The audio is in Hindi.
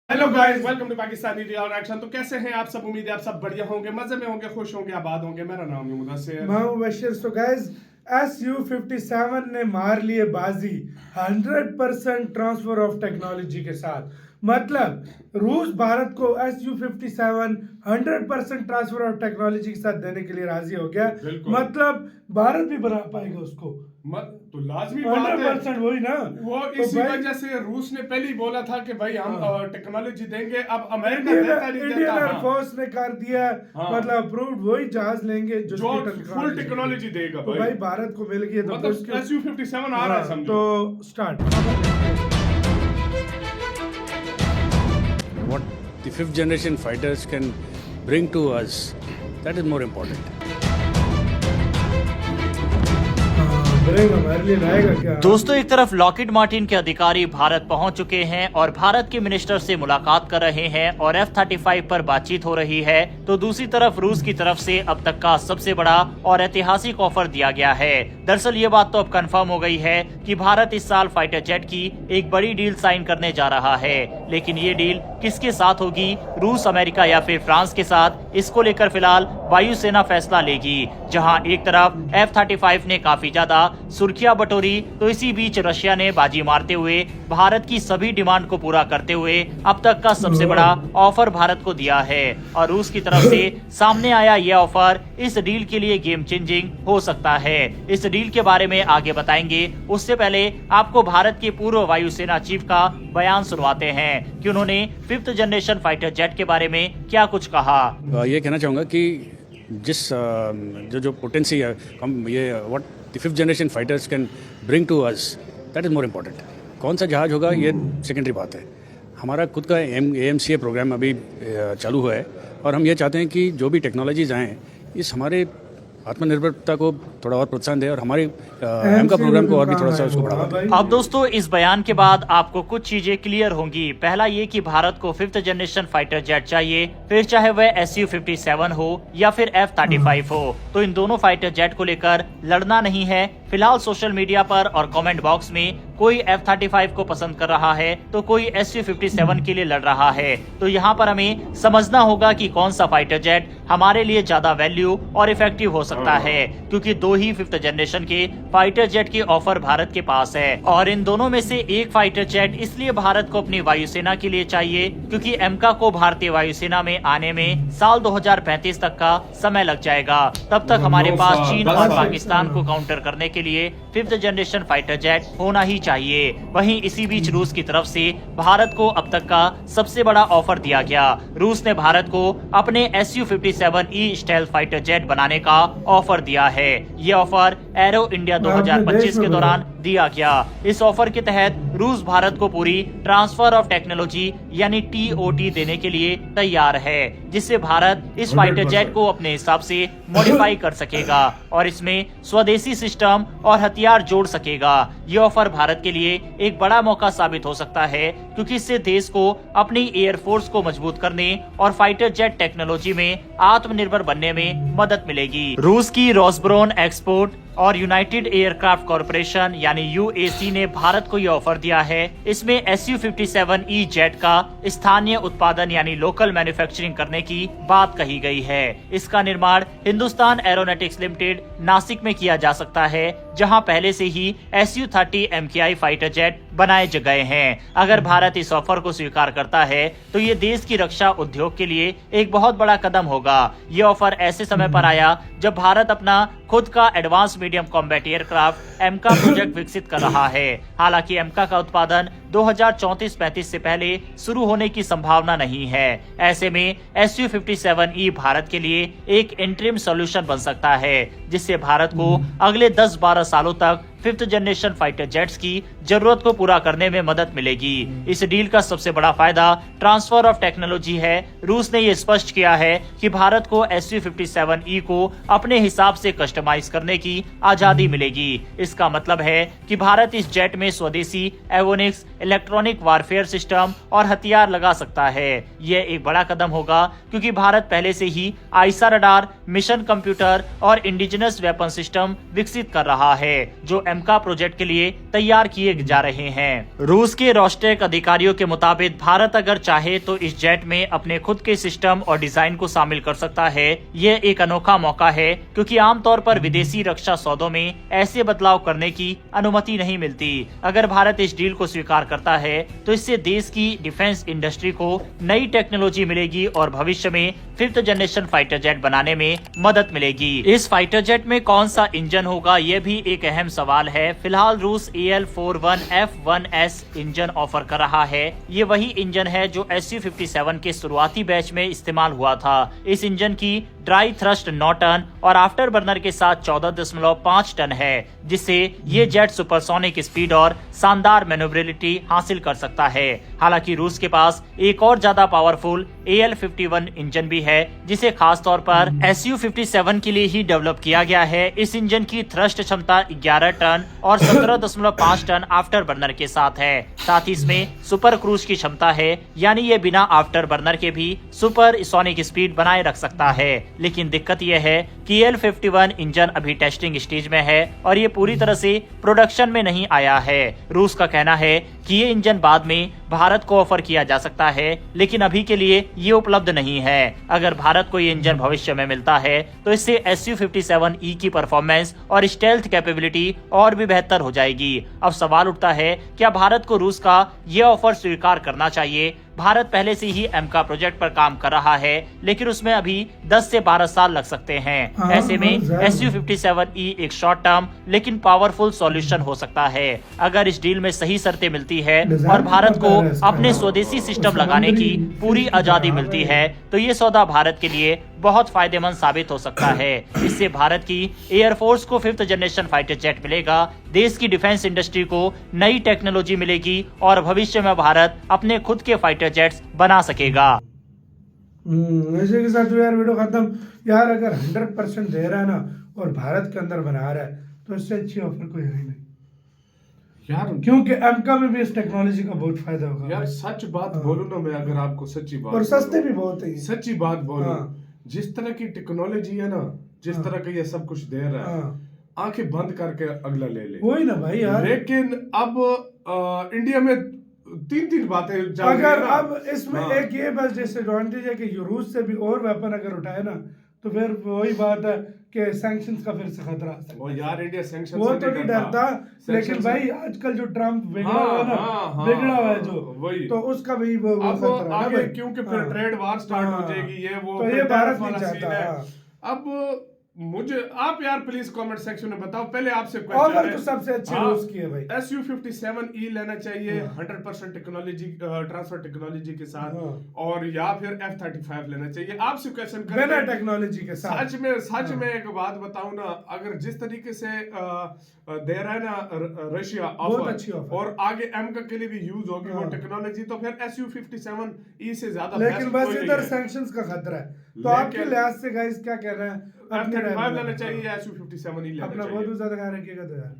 Hello guys, welcome to Pakistani real action. तो कैसे हैं आप सब? उम्मीद है आप सब बढ़िया होंगे, मजे में होंगे, खुश होंगे, आबाद होंगे। मेरा नाम है मुदस्सिर। मैं हूं बशीर। सो गाइस, SU-57 ने मार लिए बाजी 100% ट्रांसफर ऑफ टेक्नोलॉजी के साथ। मतलब रूस भारत को SU-57 100% ट्रांसफर ऑफ टेक्नोलॉजी के साथ देने के लिए राजी हो गया। बिल्कुल। मतलब भारत भी बना पाएगा उसको। तो लाजमी बात है, 100% वही ना। वो तो इसी भाई वजह से रूस ने पहले ही बोला था कि भाई हम टेक्नोलॉजी देंगे। अब अमेरिका इंडियन देता नहीं इंडियन देता। एयरफोर्स ने कर दिया। हाँ। मतलब अप्रूव्ड वही जहाज लेंगे जो फुल टेक्नोलॉजी देगा तो भाई भारत को मिल गई। तो मतलब SU-57 आ रहा है, समझो। तो start. What the fifth generation fighters can bring to us, that is more important. हमारे लिए लाएगा क्या? दोस्तों, एक तरफ लॉकहीड मार्टिन के अधिकारी भारत पहुंच चुके हैं और भारत के मिनिस्टर से मुलाकात कर रहे हैं और F-35 पर बातचीत हो रही है, तो दूसरी तरफ रूस की तरफ से अब तक का सबसे बड़ा और ऐतिहासिक ऑफर दिया गया है। दरअसल ये बात तो अब कंफर्म हो गई है कि भारत इस साल फाइटर जेट की एक बड़ी डील साइन करने जा रहा है। लेकिन ये डील किसके साथ होगी, रूस, अमेरिका या फिर फ्रांस के साथ, इसको लेकर फिलहाल वायुसेना फैसला लेगी। जहां एक तरफ F-35 ने काफी ज्यादा सुर्खियां बटोरी, तो इसी बीच रशिया ने बाजी मारते हुए भारत की सभी डिमांड को पूरा करते हुए अब तक का सबसे बड़ा ऑफर भारत को दिया है। और रूस की तरफ से सामने आया यह ऑफर इस डील के लिए गेम चेंजिंग हो सकता है। इस डील के बारे में आगे बताएंगे, उससे पहले आपको भारत के पूर्व वायुसेना चीफ का बयान सुनवाते हैं कि उन्होंने फिफ्थ जनरेशन फाइटर जेट के बारे में क्या कुछ कहा। ये कहना चाहूँगा कि जिस जो पोटेंसी है, हम ये what the fifth generation fighters can bring to us, that is more important. कौन सा जहाज होगा ये सेकेंडरी बात है। हमारा खुद का AMCA प्रोग्राम अभी चालू हुआ है और हम ये चाहते हैं कि जो भी टेक्नोलॉजीज आएँ इस हमारे आत्मनिर्भरता को थोड़ा और प्रोत्साहन दे और हमारे एम का प्रोग्राम को और भी थोड़ा सा उसको बढ़ावा दे। अब दोस्तों, इस बयान के बाद आपको कुछ चीजें क्लियर होंगी। पहला ये कि भारत को फिफ्थ जनरेशन फाइटर जेट चाहिए, फिर चाहे वह SU-57 हो या फिर F-35 हो। तो इन दोनों फाइटर जेट को लेकर लड़ना नहीं है। फिलहाल सोशल मीडिया पर और कमेंट बॉक्स में कोई F-35 को पसंद कर रहा है तो कोई SU-57 के लिए लड़ रहा है। तो यहाँ पर हमें समझना होगा कि कौन सा फाइटर जेट हमारे लिए ज्यादा वैल्यू और इफेक्टिव हो सकता है, क्योंकि दो ही फिफ्थ जनरेशन के फाइटर जेट के ऑफर भारत के पास है। और इन दोनों में से एक फाइटर जेट इसलिए भारत को अपनी वायुसेना के लिए चाहिए क्योंकि एमका को भारतीय वायुसेना में आने में साल 2035 तक का समय लग जाएगा। तब तक हमारे पास चीन और पाकिस्तान को काउंटर करने के लिए फिफ्थ जनरेशन फाइटर जेट होना ही चाहिए। वहीं इसी बीच रूस की तरफ से भारत को अब तक का सबसे बड़ा ऑफर दिया गया। रूस ने भारत को अपने SU-57E स्टेल्थ फाइटर जेट बनाने का ऑफर दिया है। ये ऑफर एरो इंडिया 2025 के दौरान दिया गया। इस ऑफर के तहत रूस भारत को पूरी ट्रांसफर ऑफ टेक्नोलॉजी यानी TOT देने के लिए तैयार है, जिससे भारत इस फाइटर जेट को अपने हिसाब से मॉडिफाई कर सकेगा और इसमें स्वदेशी सिस्टम और हथियार जोड़ सकेगा। ये ऑफर भारत के लिए एक बड़ा मौका साबित हो सकता है, क्योंकि इससे देश को अपनी एयरफोर्स को मजबूत करने और फाइटर जेट टेक्नोलॉजी में आत्मनिर्भर बनने में मदद मिलेगी। रूस की रोसब्रोन एक्सपोर्ट और यूनाइटेड एयरक्राफ्ट कॉरपोरेशन यानी UAC ने भारत को यह ऑफर दिया है। इसमें SU-57E जेट का स्थानीय उत्पादन यानी लोकल मैन्युफैक्चरिंग करने की बात कही गई है। इसका निर्माण हिंदुस्तान एरोनॉटिक्स लिमिटेड नासिक में किया जा सकता है, जहां पहले से ही SU-30 MKI फाइटर जेट बनाए गए हैं। अगर भारत इस ऑफर को स्वीकार करता है तो ये देश की रक्षा उद्योग के लिए एक बहुत बड़ा कदम होगा। ये ऑफर ऐसे समय पर आया जब भारत अपना खुद का advance medium combat aircraft एमका project विकसित कर रहा है। हालांकि एमका का उत्पादन 2034-35 से पहले शुरू होने की संभावना नहीं है। ऐसे में SU-57E भारत के लिए एक इंटरिम सॉल्यूशन बन सकता है, जिससे भारत को अगले 10-12 सालों तक फिफ्थ जनरेशन फाइटर जेट्स की जरूरत को पूरा करने में मदद मिलेगी। इस डील का सबसे बड़ा फायदा ट्रांसफर ऑफ टेक्नोलॉजी है। रूस ने ये स्पष्ट किया है कि भारत को SU-57E को अपने हिसाब से कस्टमाइज करने की आजादी मिलेगी। इसका मतलब है कि भारत इस जेट में स्वदेशी एवोनिक्स, इलेक्ट्रॉनिक वारफेयर सिस्टम और हथियार लगा सकता है। यह एक बड़ा कदम होगा, क्योंकि भारत पहले से ही आईसा रडार, मिशन कंप्यूटर और इंडिजिनस वेपन सिस्टम विकसित कर रहा है, जो एमका प्रोजेक्ट के लिए तैयार किए जा रहे हैं। रूस के रोस्टेक अधिकारियों के मुताबिक भारत अगर चाहे तो इस जेट में अपने खुद के सिस्टम और डिजाइन को शामिल कर सकता है। ये एक अनोखा मौका है क्योंकि आमतौर पर विदेशी रक्षा सौदों में ऐसे बदलाव करने की अनुमति नहीं मिलती। अगर भारत इस डील को स्वीकार करता है तो इससे देश की डिफेंस इंडस्ट्री को नई टेक्नोलॉजी मिलेगी और भविष्य में 5th जनरेशन फाइटर जेट बनाने में मदद मिलेगी। इस फाइटर जेट में कौन सा इंजन होगा ये भी एक अहम सवाल है। फिलहाल रूस AL41F1S इंजन ऑफर कर रहा है। ये वही इंजन है जो Su-57 के शुरुआती बैच में इस्तेमाल हुआ था। इस इंजन की ड्राई थ्रस्ट 9 टन और आफ्टर बर्नर के साथ 14.5 टन है, जिससे ये जेट सुपरसोनिक स्पीड और शानदार मैन्युवरेबिलिटी हासिल कर सकता है। हालांकि रूस के पास एक और ज्यादा पावरफुल AL51 इंजन भी है, जिसे खास तौर पर Su-57 के लिए ही डेवलप किया गया है। इस इंजन की थ्रस्ट क्षमता 11 टन और 17.5 टन आफ्टर बर्नर के साथ है। साथ ही इसमें सुपर क्रूज की क्षमता है, यानी ये बिना आफ्टर बर्नर के भी सुपर सोनिक स्पीड बनाए रख सकता है। लेकिन दिक्कत यह है कि AL51 इंजन अभी टेस्टिंग स्टेज में है और ये पूरी तरह से प्रोडक्शन में नहीं आया है। रूस का कहना है कि ये इंजन बाद में भारत को ऑफर किया जा सकता है, लेकिन अभी के लिए ये उपलब्ध नहीं है। अगर भारत को ये इंजन भविष्य में मिलता है तो इससे Su-57E की परफॉर्मेंस और स्टेल्थ कैपेबिलिटी और भी बेहतर हो जाएगी। अब सवाल उठता है, क्या भारत को रूस का ये ऑफर स्वीकार करना चाहिए? भारत पहले से ही एमका प्रोजेक्ट पर काम कर रहा है, लेकिन उसमें अभी 10 से 12 साल लग सकते हैं। ऐसे में Su-57E एक शॉर्ट टर्म लेकिन पावरफुल सॉल्यूशन हो सकता है। अगर इस डील में सही शर्तें मिलती है और भारत को अपने स्वदेशी सिस्टम लगाने की पूरी आजादी मिलती है, तो ये सौदा भारत के लिए बहुत फायदेमंद साबित हो सकता है। इससे भारत की एयरफोर्स को 5th जनरेशन फाइटर जेट मिलेगा, देश की डिफेंस इंडस्ट्री को नई टेक्नोलॉजी मिलेगी और भविष्य में भारत अपने खुद के फाइटर जेट्स बना सकेगा। इसी के साथ यार वीडियो खत्म। यार अगर 100% दे रहा है ना और भारत के अंदर बना रहा है तो इससे अच्छी ऑफर कोई है ही नहीं यार, क्योंकि एमका में भी इस टेक्नोलॉजी का बहुत फायदा होगा यार। सच बात बोलूं ना मैं, अगर आपको सच्ची बात और सस्ते भी बहुत है। सच्ची बात बोलूं, हाँ। जिस तरह की टेक्नोलॉजी है ना, जिस तरह का ये सब कुछ दे रहा है, आंखें बंद करके अगला ले ले। वही ना भाई यार। लेकिन अब इंडिया में तीन बातें अगर अब इसमें एक ये बस डिसएडवांटेज है कि रूस से भी और वेपन अगर उठाए ना तो फिर वही बात है कि सैंक्शंस का फिर से खतरा आ सकता है। यार इंडिया सैंक्शन वो तो नहीं डरता, लेकिन भाई आजकल जो ट्रम्प बिगड़ा हुआ है ना, बिगड़ा हुआ है जो, तो उसका भी वो खतरा है आगे, क्योंकि फिर ट्रेड वार स्टार्ट हो जाएगी, ये वो, तो ये भारत नहीं चाहता। अब मुझे आप यार प्लीज कमेंट सेक्शन में बताओ। पहले आपसे क्वेश्चन है, तो सबसे अच्छी रूस की है भाई। Su-57E लेना चाहिए 100% टेक्नोलॉजी ट्रांसफर टेक्नोलॉजी के साथ, और या फिर F-35 लेना चाहिए। आपसे क्वेश्चन बिना टेक्नोलॉजी के साथ। सच में एक बात बताऊं ना, अगर जिस तरीके से दे रहा है ना रशिया ऑफर, और आगे एमका के लिए भी यूज होगी वो टेक्नोलॉजी, तो फिर Su-57E से ज्यादा। लेकिन बस इधर सैंक्शंस का खतरा है। तो आपके लिहाज से गाइस क्या कह रहे हैं? F-35 लेना चाहिए या Su-57E लेना चाहिए? अपना बहुत ज्यादा ख्याल रखिएगा तो यार।